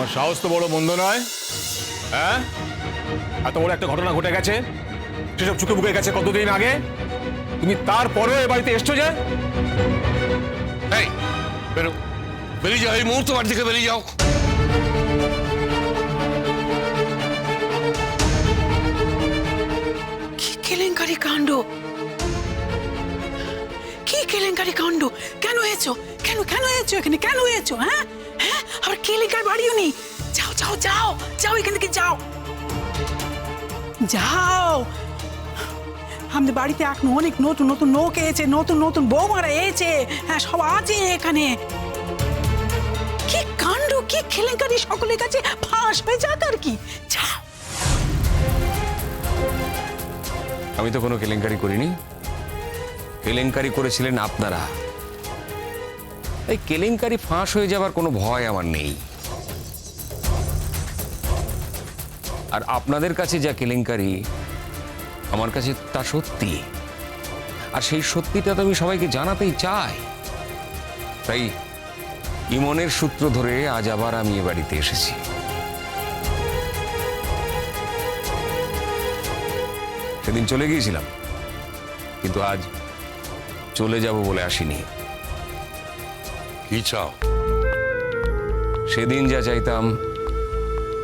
তোমার সাহস তো বড় মন্দ নয়। হ্যাঁ, এত বড় একটা ঘটনা ঘটে গেছে, সেসব চুকে বুকে গেছে কতদিন আগে, তুমি তারপরেও এ বাড়িতে এসছো যে? এই বেরো, বেরিয়ে যাও, এই মুহূর্তে বাড়ি থেকে বেরিয়ে যাও। কি কেলেঙ্কারি কাণ্ড, কি কেলেঙ্কারি কাণ্ড! কেন হয়েছো, কেন কেন হয়েছো এখানে, কেন হয়েছো? হ্যাঁ হ্যাঁ, আর কেলেঙ্কার বাড়িও নি। যাও যাও যাও যাও, এখান থেকে যাও যাও। আমাদের বাড়িতে এখন অনেক নতুন নতুন লোক এসেছে, নতুন নতুন বৌমারা এসেছে। হ্যাঁ, সব আছে এখানে। কি কাণ্ড, কি কেলেঙ্কারি, সকলের কাছে ফাঁস হয়ে যাক আর কি। যাও। আমি তো কোনো কেলেঙ্কারি করিনি, কেলেঙ্কারি করেছিলেন আপনারা। এই কেলেঙ্কারি ফাঁস হয়ে যাবার কোনো ভয় আমার নেই। আর আপনাদের কাছে যা কেলেঙ্কারি, আমার কাছে তা সত্যি। আর সেই সত্যিটা তো আমি সবাইকে জানাতেই চাই। তাই ইমনের সূত্র ধরে আজ আবার আমি এ বাড়িতে এসেছি। সেদিন চলে গিয়েছিলাম, কিন্তু আজ চলে যাব বলে আসিনি। কি চাও? সেদিন যা চাইতাম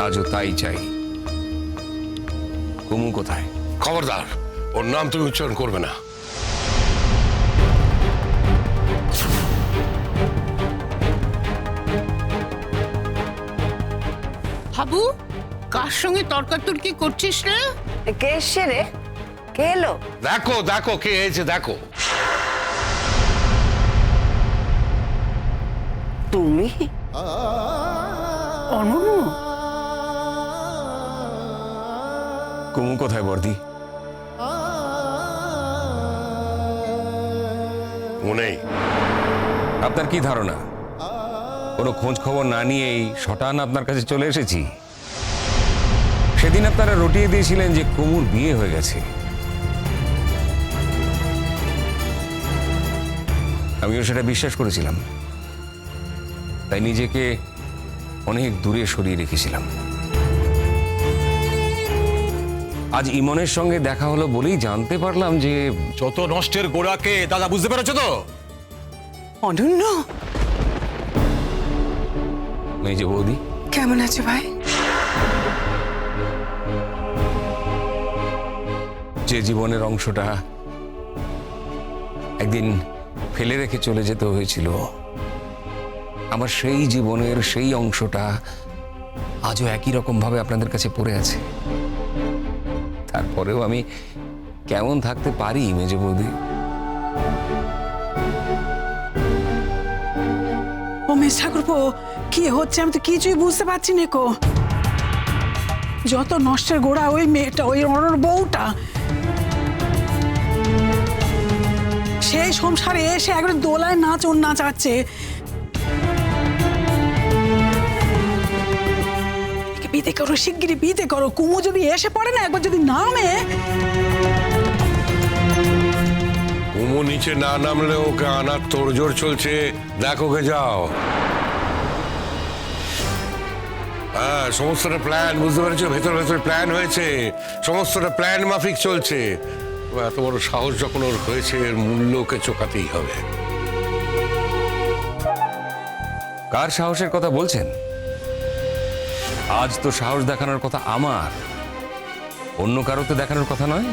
আজও তাই চাই। কুমু কোথায়? খবরদার, ওর নাম তুমি উচ্চারণ করবে না। হাবু, কার সঙ্গে তর্কাতর্কি করছিস রে? কে এসছে রে? কে এলো? দেখো দেখো কে এসেছে, দেখো। তুমি? অনন্য, কুমু কোথায় বর্দি? মনেই আপনার কি ধারণা কোনো খোঁজ খবর না নিয়েই শটান আপনার কাছে চলে এসেছি? সেদিন আপনারা রটিয়ে দিয়েছিলেন যে কুমুর বিয়ে হয়ে গেছে। আমিও সেটা বিশ্বাস করেছিলাম, তাই নিজেকে অনেক দূরে সরিয়ে রেখেছিলাম। আজ ইমনের সঙ্গে দেখা হলো বলেই জানতে পারলাম যে যত নষ্টের গোড়াকে দাদা বুঝতে পেরেছো তো? অনন্য মেজে বৌদি কেমন আছে ভাই? যে জীবনের অংশটা একদিন ফেলে রেখে চলে যেতে হয়েছিল, আমার সেই জীবনের সেই অংশটা আজও একই রকম ভাবে আপনাদের কাছে পড়ে আছে। তারপরেও আমি কেমন থাকতে পারি মেজে বৌদি? ও মেজ ঠাকুরপো, কি হচ্ছে আমি তো কিছুই বুঝতে পারছি না কো। যত নষ্টের গোড়া ওই মেয়েটা, ওই অনর বউটা। সেই সংসারে এসে একবার দোলায় নাচাচ্ছে। বিদে করো, শিগগিরই বিদে করো। কুমু যদি এসে পড়ে না, একবার যদি নামে। কুমু নিচে না নামলে ওকে আনার তোড়জোড় চলছে, দেখো কে যাও। হ্যাঁ, সমস্তটা প্ল্যান, বুঝতে পেরেছো? ভেতর ভেতর প্ল্যান হয়েছে, সমস্তটা প্ল্যান মাফিক চলছে। এত বড় সাহস যখন ওর হয়েছে, এর মূল্য ওকে চোকাতেই হবে। কার সাহসের কথা বলছেন? আজ তো সাহস দেখানোর কথা আমার, অন্য কারো তো দেখানোর কথা নয়।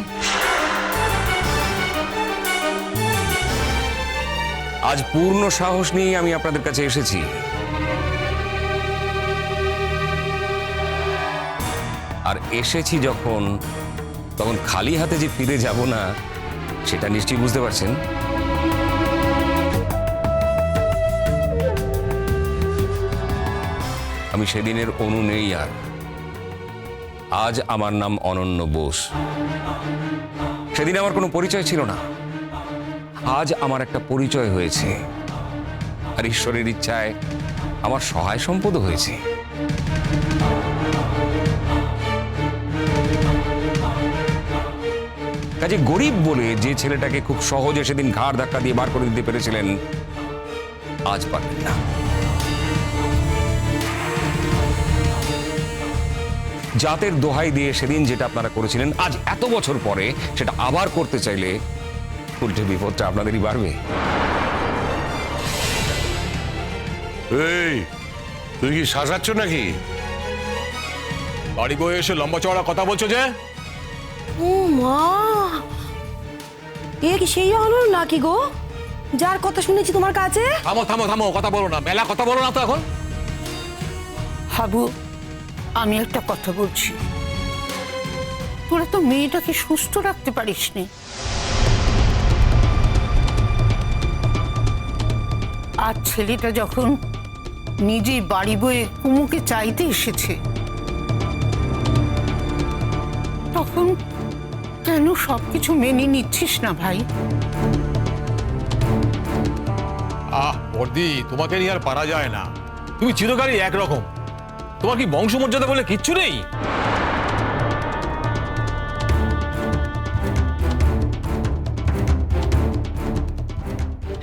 আজ পূর্ণ সাহস নিয়ে আমি আপনাদের কাছে এসেছি। আর এসেছি যখন, তখন খালি হাতে যে ফিরে যাব না, সেটা নিশ্চয়ই বুঝতে পারছেন। আমি সেদিনের অনু নেই আর। আজ আমার নাম অনন্য বোস। সেদিন আমার কোনো পরিচয় ছিল না, আজ আমার একটা পরিচয় হয়েছে। আর ঈশ্বরের ইচ্ছায় আমার সহায় সম্পদ হয়েছে। কাজে গরিব বলে যে ছেলেটাকে খুব সহজে সেদিন ঘাড় ধাক্কা দিয়ে বার করে দিতে পেরেছিলেন, আজ পারবেন না। জাতের দোহাই দিয়ে সেদিন যেটা আপনারা করেছিলেন, আজ এত বছর পরে সেটা আবার করতে চাইলে উল্টে বিপদটা আপনাদেরই বাড়বে। এই, তুই কি সাজাচ্ছ নাকি? বাড়ি বয়ে এসে লম্বা চওড়া কথা বলছো যে? ও মা, এ কি সেই হলো নাকি গো, যার কথা শুনেছি তোমার কাছে? থামো থামো থামো, কথা বলো না, মেলা কথা বলো না তো এখন। হাবু, আমি একটা কথা বলছি, তোরা তো মেয়েটাকে সুস্থ রাখতে পারিসনি। আর ছেলেটা যখন নিজেই বাড়ি বয়ে কুমুকে চাইতে এসেছে, তখন কেন সবকিছু মেনে নিচ্ছিস না ভাই? বর্দি, তোমাকে নিয়ে আর পারা যায় না। তুমি চিরকালই একরকম। তোমার কি বংশমর্যাদা বলে কিচ্ছু নেই?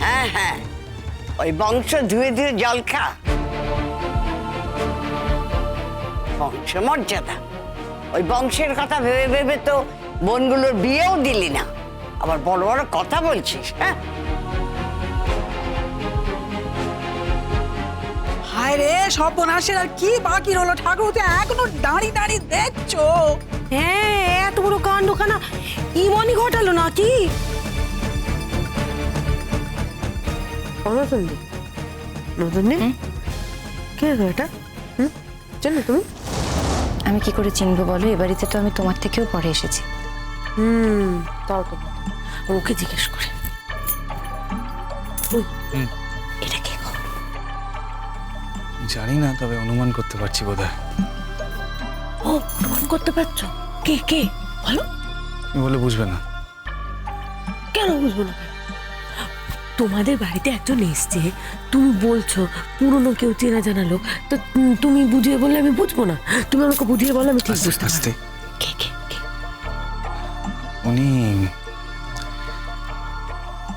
হ্যাঁ হ্যাঁ, ওই বংশ ধুয়ে ধুয়ে জল খা। বংশমর্যাদা, ওই বংশের কথা ভেবে ভেবে তো বোনগুলোর বিয়েও দিলি না, আবার বড় বড় কথা বলছিস। হ্যাঁ, হায় রে সর্বনাশের, আর কি বাকি রইলো? ঠাকুর তো এখনো দাঁড়িয়ে দাঁড়িয়ে দেখছো। হ্যাঁ, এত বড় কাণ্ডখানা ইমনি ঘটালো নাকি? নতুন কে এটা? জানো তুমি? আমি কি করে চিনবো বলো? এ বাড়িতে তো আমি তোমার থেকেও পরে এসেছি। তাও তো ওকে জিজ্ঞেস করে। এটা কে গো? জানি না, তবে অনুমান করতে পারছি বোধহয়। ও, অনুমান করতে পারছো? কে কে বলো? তুমি বলে বুঝবে না। কেন বুঝবো না? তোমাদের বাড়িতে একজন এসছে, তুমি বলছো পুরনো কেউ চেনা জানা লোক, তো তুমি বুঝিয়ে বললে আমি বুঝবো না? তুমি আমাকে বুঝিয়ে বলো, আমি ঠিক আস্তে বুঝতে আস্তে। পারবো। কে কে কে? উনি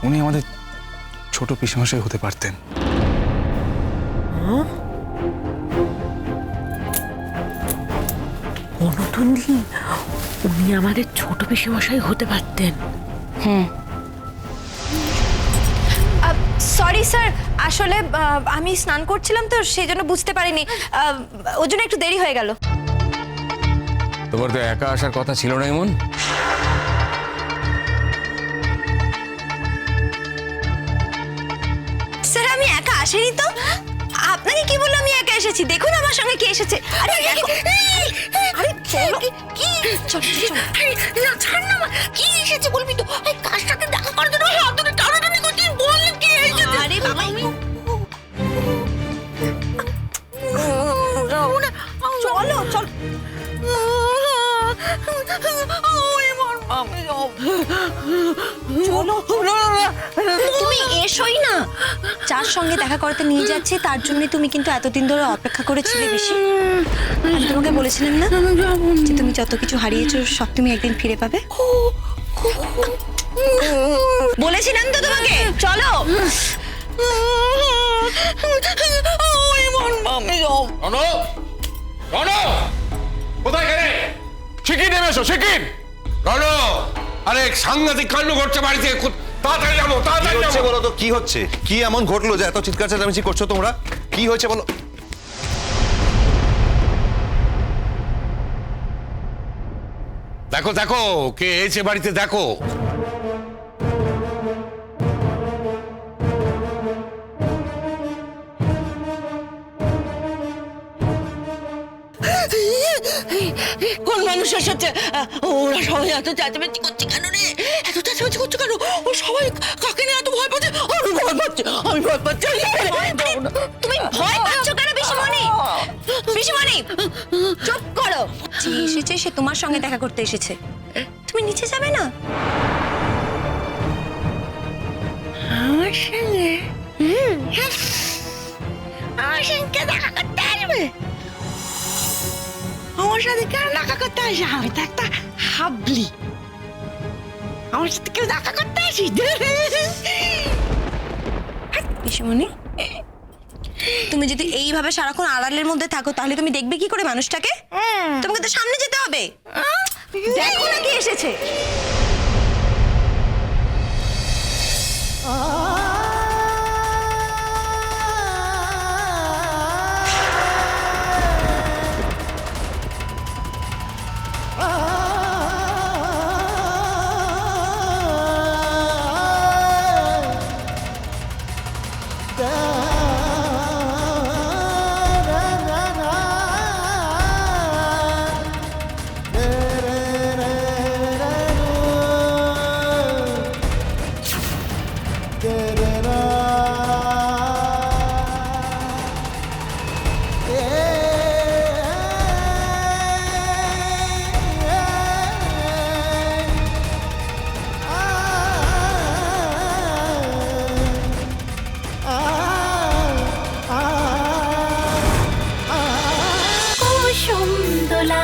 উনি আমাদের ছোট পিসেমশাই হতে পারতেন। অনতন্দি, উনি আমাদের ছোট পিসেমশাই হতে পারতেন? সরি স্যার, আসলে আমি স্নান করছিলাম তো সেই জন্য বুঝতে পারিনি, ওর জন্য একটু দেরি হয়ে গেল। তোমার তো একা আসার কথা ছিল না এমন। স্যার, আমি একা আসিনি তো। আপনাকে কি বললো আমি একা এসেছি? দেখুন আমার সঙ্গে কে এসেছে। আরে দেখো, আরে চলো, কি চলো চলো, ছাড় না, কি এসেছে বলবি তো? কার সাথে দেখা করার জন্য হাত ধরে টানাটানি করছিস, বল কি এসেছে? আরে বাবা, চলো চলো। তুমি এসোই না, যার সঙ্গে দেখা করতে নিয়ে যাচ্ছে তার জন্য তুমি কিন্তু এতদিন ধরে অপেক্ষা করেছিলে বেশি। আমি তোমাকে বলেছিলাম না যে তুমি যত কিছু হারিয়েছো সব তুমি একদিন ফিরে পাবে? বলেছিলাম তো তোমাকে। চলো। কোথায় গেলে? শিখিয়ে নেমে এসো, শিখিয়ে। রনো, আরে সাংঘাতিক কাণ্ড ঘটছে বাড়িতে, তাড়াতাড়ি যাবো, কি তাড়াতাড়ি হচ্ছে যাবো। বলো তো, কি হচ্ছে? কি এমন ঘটলো যে এত চিৎকার চেঁচামেচি করছো তোমরা? কি হয়েছে বলো? দেখো দেখো, কে এসে বাড়িতে দেখো। কোন মানুষ এসেছে? ওরা সবাই এত চেঁচামেচি করছে কেন রে? এত চেঁচামেচি করছে কেন? ও সবাই কাকে নিয়ে এত ভয় পাচ্ছে? আমি ভয় পাচ্ছি, আমি ভয় পাচ্ছি। তুমি ভয় পাচ্ছ কেন পিসিমণি? পিসিমণি চুপ করো। যে এসেছে সে তোমার সঙ্গে দেখা করতে এসেছে, তুমি নিচে যাবে না? আমার সঙ্গে? আমার সঙ্গে দেখা করতে আসবে? আমার সাথে কেন দেখা করতে আসে? আমি তো একটা হাবলি, আমার সাথে কেউ দেখা করতে আসি? পিসিমণি তুমি যদি এইভাবে সারাক্ষণ আড়ালের মধ্যে থাকো তাহলে তুমি দেখবে কি করে মানুষটাকে? তোমাকে তো সামনে যেতে হবে। দেখো না কি এসেছে। কুসুম দোলা